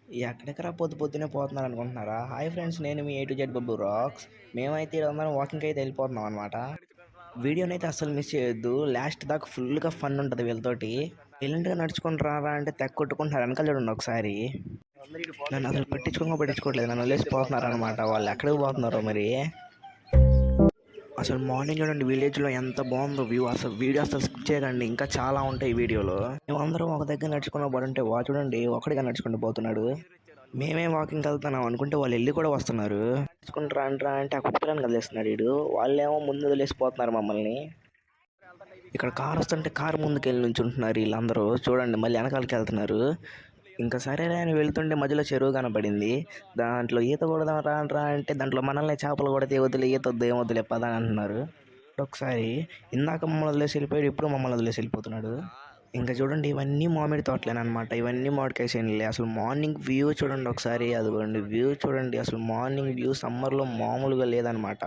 ఎక్కడెక్కడ పొద్దున్నే పోతున్నారు అనుకుంటున్నారా? హాయ్ ఫ్రెండ్స్, నేను మీ A to Z Babbu rocks. మేమైతే ఈరోజందరం వాకింగ్కి అయితే వెళ్ళిపోతున్నాం అనమాట. వీడియోనైతే అస్సలు మిస్ చేయొద్దు. లాస్ట్ దాకా ఫుల్గా ఫన్ ఉంటుంది వీళ్ళతోటి. సైలెంట్గా నడుచుకుని రారా అంటే తెగ కొట్టుకుంటున్నారు. వెనకాల చూడండి ఒకసారి. నన్ను అసలు పట్టించుకోవట్లేదు, నన్ను వదిలేసిపోతున్నారు అనమాట. వాళ్ళు ఎక్కడికి పోతున్నారో మరి. అసలు మార్నింగ్ చూడండి విలేజ్లో ఎంత బాగుందో వ్యూ. అసలు వీడియో అసలు స్కిప్ చేయకండి, ఇంకా చాలా ఉంటాయి ఈ వీడియోలో. మేమందరం ఒక దగ్గర నడుచుకున్న పడుంటే చూడండి ఒకటిగా నడుచుకుంటూ పోతున్నాడు. మేమే వాకింగ్ వెళ్తున్నాం అనుకుంటే వాళ్ళు వెళ్ళి కూడా వస్తున్నారు. నడుచుకుంటూ రా అంటే ఆ కుక్కలను కదిలేస్తున్నాడు వీడు. వాళ్ళేమో ముందు వదిలేసిపోతున్నారు మమ్మల్ని. ఇక్కడ కారు వస్తుంటే కారు ముందుకు వెళ్ళి నుంచి ఉంటున్నారు వీళ్ళందరూ. చూడండి మళ్ళీ వెనకాలకి వెళ్తున్నారు. ఇంకా సరేలే అని వెళ్తుంటే మధ్యలో చెరువు కనపడింది. దాంట్లో ఈత కొడదాం రా అంటే దాంట్లో మనల్ని చేపలు కొడితే వదిలే ఈత వద్దు ఏమొద్దులే పదా అని అంటున్నారు. ఒకసారి ఇందాక మమ్మల్ని వదిలేసి వెళ్ళిపోయాడు, ఇప్పుడు మమ్మల్ని వదిలేసి వెళ్ళిపోతున్నాడు. ఇంకా చూడండి ఇవన్నీ మామిడి తోటలేనమాట, ఇవన్నీ మామిడికాయ చేనులే. అసలు మార్నింగ్ వ్యూ చూడండి ఒకసారి, అదిగోండి వ్యూ చూడండి. అసలు మార్నింగ్ వ్యూ సమ్మర్లో మామూలుగా లేదనమాట.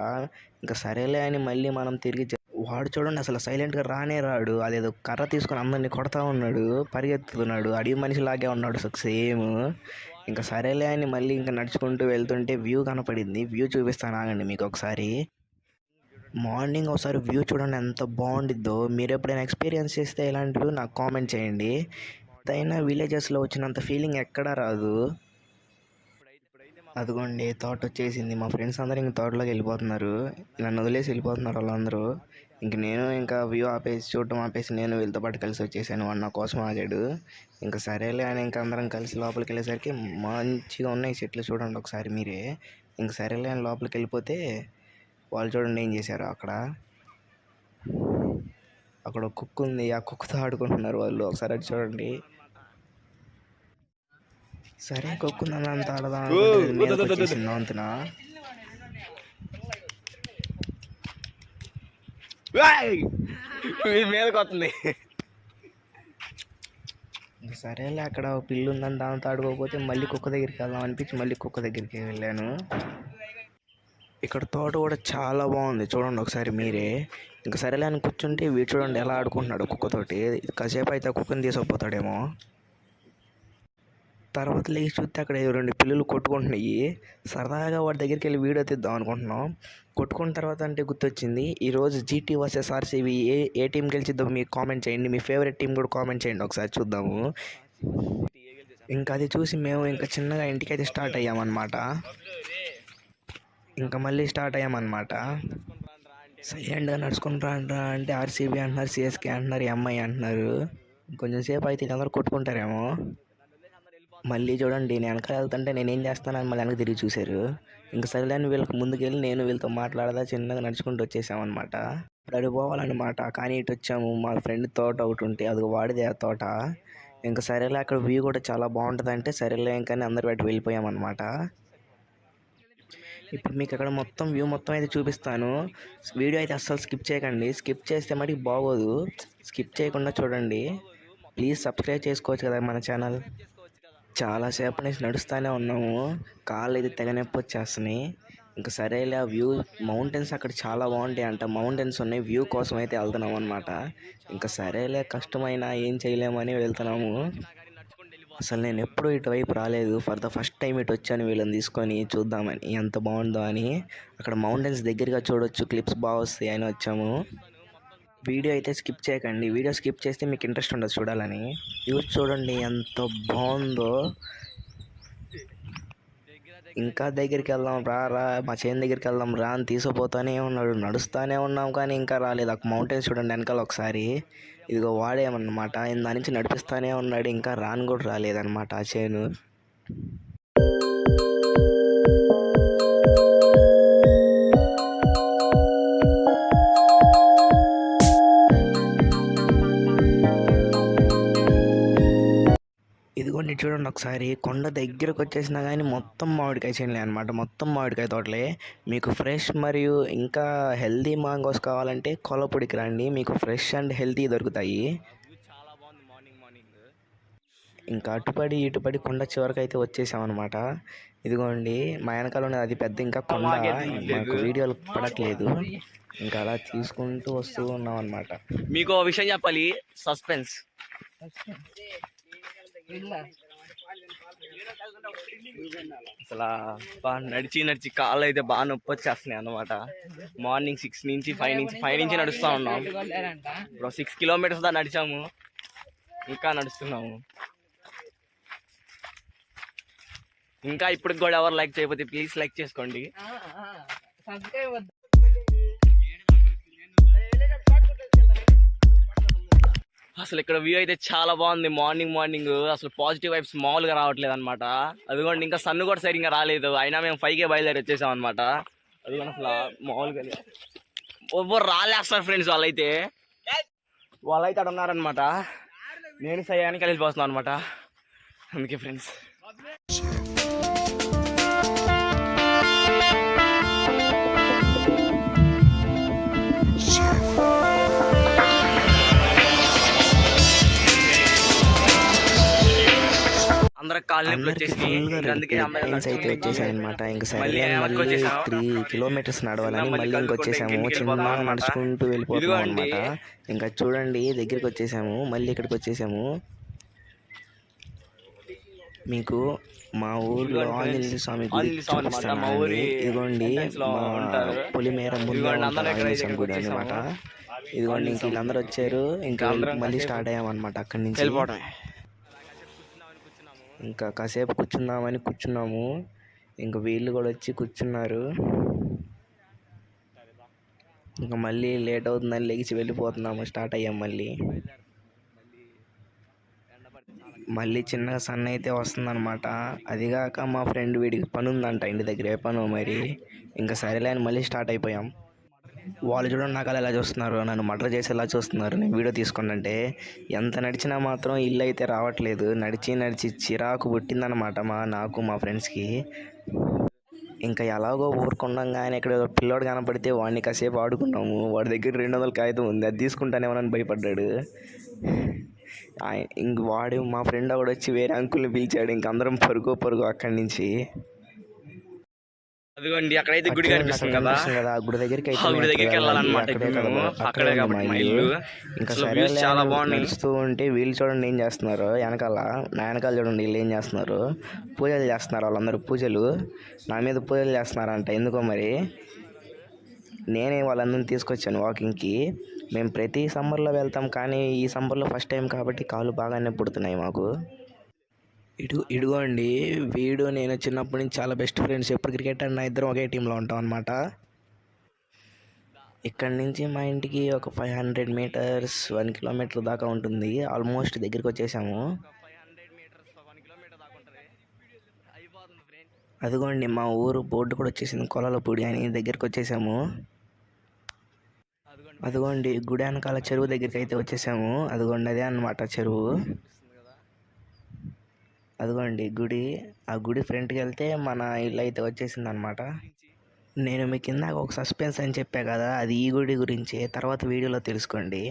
ఇంకా సరేలే అని మళ్ళీ మనం తిరిగి వాడు చూడండి అసలు సైలెంట్గా రానే రాడు. అదేదో కర్ర తీసుకొని అందరినీ కొడతా ఉన్నాడు, పరిగెత్తుతున్నాడు. అడవి మనిషిలాగే ఉన్నాడు సేమ్. ఇంకా సరేలే అని మళ్ళీ ఇంకా నడుచుకుంటూ వెళ్తుంటే వ్యూ కనపడింది. వ్యూ చూపిస్తాను ఆగండి మీకు ఒకసారి. మార్నింగ్ ఒకసారి వ్యూ చూడండి ఎంత బాగుండిద్దో. మీరు ఎప్పుడైనా ఎక్స్పీరియన్స్ చేస్తే ఇలాంటివి నాకు కామెంట్ చేయండి. ఎంతైనా విలేజెస్లో వచ్చినంత ఫీలింగ్ ఎక్కడా రాదు. అదిగోండి తోట వచ్చేసింది. మా ఫ్రెండ్స్ అందరూ ఇంక తోటలోకి వెళ్ళిపోతున్నారు. నన్ను వదిలేసి వెళ్ళిపోతున్నారు వాళ్ళందరూ. ఇంక నేను ఇంకా వ్యూ ఆపేసి చూడటం ఆపేసి నేను వీళ్ళతో పాటు కలిసి వచ్చేసాను. వాడు నా కోసం ఆగాడు. ఇంకా సరేలే అని ఇంకా అందరం కలిసి లోపలికి వెళ్ళేసరికి మంచిగా ఉన్నాయి చెట్లు చూడండి ఒకసారి మీరే. ఇంక సరేలే అని లోపలికి వెళ్ళిపోతే వాళ్ళు చూడండి ఏం చేశారు. అక్కడ ఒక కుక్క ఉంది, ఆ కుక్కతో ఆడుకుంటున్నారు వాళ్ళు. ఒకసారి అది చూడండి. సరే కుక్కుందని అంత ఆడదాం మీదకి వచ్చేసింది అంతనా. మీదకి వస్తుంది. సరేలే అక్కడ పిల్లు ఉందని దాంతో ఆడుకోకపోతే మళ్ళీ కుక్క దగ్గరికి వెళ్దాం అనిపించి మళ్ళీ కుక్క దగ్గరికి వెళ్ళాను. ఇక్కడ తోట కూడా చాలా బాగుంది చూడండి ఒకసారి మీరే. ఇంకా సరేలే అని కూర్చుంటే వీడు చూడండి ఎలా ఆడుకుంటున్నాడు కుక్కతోటి. కాసేపు అయితే కుక్కని తీసుకుపోతాడేమో. తర్వాత లేచి చూస్తే అక్కడ 2 పిల్లులు కొట్టుకుంటున్నాయి. సరదాగా వాడి దగ్గరికి వెళ్ళి వీడియో తీద్దాం అనుకుంటున్నాం. కొట్టుకున్న తర్వాత అంటే గుర్తొచ్చింది, ఈరోజు GT వర్సెస్ RCB ఏ టీం గెలిచిద్దో మీకు కామెంట్ చేయండి. మీ ఫేవరెట్ టీం కూడా కామెంట్ చేయండి ఒకసారి చూద్దాము. ఇంకా అది చూసి మేము ఇంకా చిన్నగా ఇంటికైతే స్టార్ట్ అయ్యామన్నమాట. ఇంకా మళ్ళీ స్టార్ట్ అయ్యామన్నమాట. సైలెంట్గా నడుచుకుని రా అంటే RCB అంటున్నారు, CSK అంటున్నారు, MI అంటున్నారు. కొంచెం సేపు అయితే వీళ్ళందరూ కొట్టుకుంటారేమో. మళ్ళీ చూడండి నేను వెనకాల వెళ్తుంటే నేనేం చేస్తానని మళ్ళీ వెనక్కి తిరిగి చూశారు. ఇంకా సరేలేని వీళ్ళకి ముందుకెళ్ళి నేను వీళ్ళతో మాట్లాడదా చిన్నగా నడుచుకుంటూ వచ్చేసామన్నమాట. అడిగి పోవాలన్నమాట, కానీ ఇటు వచ్చాము. మా ఫ్రెండ్ తోట ఒకటి ఉంటే అది వాడిదే ఆ తోట. ఇంకా సరేలే అక్కడ వ్యూ కూడా చాలా బాగుంటుంది అంటే సరేలే ఇంకని అందరు బయట వెళ్ళిపోయామన్నమాట. ఇప్పుడు మీకు అక్కడ మొత్తం వ్యూ మొత్తం అయితే చూపిస్తాను. వీడియో అయితే అస్సలు స్కిప్ చేయకండి. స్కిప్ చేస్తే మటుకు బాగోదు. స్కిప్ చేయకుండా చూడండి ప్లీజ్. సబ్స్క్రైబ్ చేసుకోవచ్చు కదా మన ఛానల్. చాలాసేపు నుంచి నడుస్తూనే ఉన్నాము, కాళ్ళు అయితే తెగ నొప్పి వచ్చేస్తున్నాయి. ఇంకా సరేలే ఆ వ్యూ మౌంటైన్స్ అక్కడ చాలా బాగుంటాయి అంట. మౌంటైన్స్ ఉన్నాయి, వ్యూ కోసం అయితే వెళ్తున్నాము అనమాట. ఇంకా సరేలే కష్టమైనా ఏం చేయలేమని వెళ్తున్నాము. అసలు నేను ఎప్పుడూ ఇటువైపు రాలేదు, ఫర్ ద ఫస్ట్ టైం ఇటు వచ్చాను వీళ్ళని తీసుకొని చూద్దామని ఎంత బాగుందో అని. అక్కడ మౌంటైన్స్ దగ్గరగా చూడొచ్చు, క్లిప్స్ బాగా వస్తాయి అని వచ్చాము. వీడియో అయితే స్కిప్ చేయకండి, వీడియో స్కిప్ చేస్తే మీకు ఇంట్రెస్ట్ ఉండదు చూడాలని. వ్యూస్ చూడండి ఎంత బాగుందో. ఇంకా దగ్గరికి వెళ్దాం రా మా చేను దగ్గరికి వెళ్దాం రా అని తీసుకుపోతానే ఉన్నాడు. నడుస్తూనే ఉన్నాం కానీ ఇంకా రాలేదు. ఆ మౌంటైన్స్ చూడండి వెనకాల ఒకసారి. ఇదిగో వాడేమన్నమాట, దాని నుంచి నడిపిస్తూనే ఉన్నాడు, ఇంకా రాను కూడా రాలేదన్నమాట ఆ చేను. ఇదిగోండి చూడండి ఒకసారి, కొండ దగ్గరకు వచ్చేసినా కానీ మొత్తం మామిడికాయ చేనులే అనమాట, మొత్తం మామిడికాయ తోటలే. మీకు ఫ్రెష్ మరియు ఇంకా హెల్తీ మ్యాంగోస్ కావాలంటే కొలపొడికి రండి, మీకు ఫ్రెష్ అండ్ హెల్తీ దొరుకుతాయి. ఇంకా ఇటుపడి కొండ చివరికి అయితే వచ్చేసామన్నమాట. ఇదిగోండి మా వెనకాల ఉన్నది అది పెద్ద ఇంకా కొండ, మాకు వీడియోలు పడట్లేదు. ఇంకా అలా తీసుకుంటూ వస్తూ ఉన్నాం అనమాట. మీకు విషయం చెప్పాలి, సస్పెన్స్. అసలు నడిచి నడిచి కాళ్ళు అయితే బాగా నొప్పి వచ్చేస్తున్నాయి అన్నమాట. మార్నింగ్ 6 నుంచి 5 నుంచి నడుస్తూ ఉన్నాం. ఇప్పుడు 6 కిలోమీటర్స్ దా నడిచాము, ఇంకా నడుస్తున్నాము. ఇంకా ఇప్పటికి కూడా ఎవరు లైక్ చేయకపోతే ప్లీజ్ లైక్ చేసుకోండి. అసలు ఇక్కడ వ్యూ అయితే చాలా బాగుంది. మార్నింగ్ అసలు పాజిటివ్ వైబ్స్ మామూలుగా రావట్లేదు అనమాట. అదిగోండి ఇంకా సన్ను కూడా సరిగ్గా రాలేదు, అయినా మేము 5కే బయలుదేరి వచ్చేసాం అనమాట. అదిగోండి అసలు మామూలుగా ఒవ్వరు రాలేస్తారు ఫ్రెండ్స్. వాళ్ళైతే అక్కడ ఉన్నారనమాట. నేను సయానికి వెళ్ళిపోతున్నాను అనమాట. అందుకే ఫ్రెండ్స్ అందరికి కాలనీ అయితే వచ్చేసాయి అనమాట. ఇంకా సరే మళ్ళీ 3 కిలోమీటర్స్ నడవాలని మళ్ళీ ఇంకొచ్చేసాము. చిన్నగా నడుచుకుంటూ వెళ్ళిపోతున్నాం అనమాట. ఇంకా చూడండి దగ్గరికి వచ్చేసాము, మళ్ళీ ఇక్కడికి వచ్చేసాము. మీకు మా ఊర్లో ఆంజనేయ స్వామి గుడి చూపిస్తాను. ఇదిగోండి పులిమేర ముందు ఆంజనేయ స్వామి గుడి అనమాట. ఇదిగోండి ఇంక వీళ్ళందరూ వచ్చారు. ఇంకా మళ్ళీ స్టార్ట్ అయ్యామన్నమాట అక్కడి నుంచి. ఇంకా కాసేపు కూర్చున్నాము. ఇంకా వీళ్ళు కూడా వచ్చి కూర్చున్నారు. ఇంకా మళ్ళీ లేట్ అవుతుందని లెగిసి వెళ్ళిపోతున్నాము. స్టార్ట్ అయ్యాం మళ్ళీ చిన్నగా సన్ అయితే వస్తుందన్నమాట. అదిగాక మా ఫ్రెండ్ వీడికి పని ఉందంట ఇంటి దగ్గర. ఏ పను మరి. ఇంకా సరేలే అని మళ్ళీ స్టార్ట్ అయిపోయాం. వాళ్ళు చూడండి నాకు ఎలా చూస్తున్నారు, నన్ను మర్డర్ చేసేలా చూస్తున్నారు నేను వీడియో తీసుకున్నంటే. ఎంత నడిచినా మాత్రం ఇల్లు అయితే రావట్లేదు. నడిచి చిరాకు పుట్టిందనమాట నాకు మా ఫ్రెండ్స్కి. ఇంకా ఎలాగో ఊరుకున్నాగానే ఇక్కడ పిల్లోడు కనపడితే వాడిని కాసేపు ఆడుకున్నాము. వాడి దగ్గర 200 కాగితం ఉంది, అది తీసుకుంటానేమోనని భయపడ్డాడు. ఇంక వాడు మా ఫ్రెండ్ ఒకడు వచ్చి వేరే అంకుల్ని పిలిచాడు. ఇంక అందరం పరుగు అక్కడి నుంచి. అదిగోండి అక్కడైతే గుడి కనిపిస్తుంది కదా, ఆ గుడి దగ్గరికి వెళ్ళాలన్నమాట. ఇంకా సరే చాలా బాగుంది. నడుస్తూ ఉంటే వీళ్ళు చూడండి ఏం చేస్తున్నారు. నా వెనకాల చూడండి వీళ్ళు ఏం చేస్తున్నారు. పూజలు చేస్తున్నారు వాళ్ళందరూ. నా మీద పూజలు చేస్తున్నారంట. ఎందుకో మరి. నేనే వాళ్ళందరినీ తీసుకొచ్చాను వాకింగ్కి. మేము ప్రతి సమ్మర్లో వెళ్తాం, కానీ ఈ సమ్మర్లో ఫస్ట్ టైం కాబట్టి కాళ్ళు బాగానే పుడుతున్నాయి మాకు. ఇడుగోండి వీడు నేను చిన్నప్పటి నుంచి చాలా బెస్ట్ ఫ్రెండ్స్. ఎప్పుడు క్రికెట్ అన్న ఇద్దరం ఒకే టీంలో ఉంటాం అనమాట. ఇక్కడి నుంచి మా ఇంటికి ఒక 500 మీటర్స్ 1 కిలోమీటర్ దాకా ఉంటుంది. ఆల్మోస్ట్ దగ్గరికి వచ్చేసాము. అదిగోండి మా ఊరు బోర్డు కూడా వచ్చేసింది, కొలాలపూడి అని. దగ్గరికి వచ్చేసాము. అదిగోండి గుడి వెనకాల చెరువు దగ్గరికి అయితే వచ్చేసాము. అదిగోండి అదే అన్నమాట చెరువు. అదిగోండి గుడి. ఆ గుడి ఫ్రంట్కి వెళ్తే మన ఇల్లు అయితే వచ్చేసింది అనమాట. నేను మీ కింద ఒక సస్పెన్స్ అని చెప్పా కదా, అది ఈ గుడి గురించి తర్వాత వీడియోలో తెలుసుకోండి.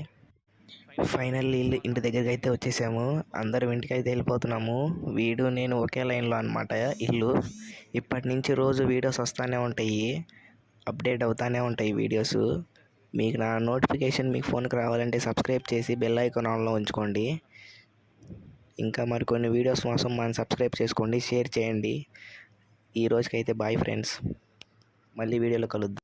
ఫైనల్లీ ఇంటి దగ్గరికి అయితే వచ్చేసాము. అందరం ఇంటికి అయితే వెళ్ళిపోతున్నాము. వీడు నేను ఒకే లైన్లో అనమాట ఇల్లు. ఇప్పటి నుంచి రోజు వీడియోస్ వస్తూనే ఉంటాయి, అప్డేట్ అవుతూనే ఉంటాయి వీడియోస్. మీకు నా నోటిఫికేషన్ మీకు ఫోన్కి రావాలంటే సబ్స్క్రైబ్ చేసి బెల్ ఐకాన్ ఆన్లో ఉంచుకోండి. ఇంకా మరికొన్ని వీడియోస్ కోసం మనం సబ్స్క్రైబ్ చేసుకోండి, షేర్ చేయండి. ఈ రోజుకైతే బాయ్ ఫ్రెండ్స్, మళ్ళీ వీడియోలో కలుద్దాం.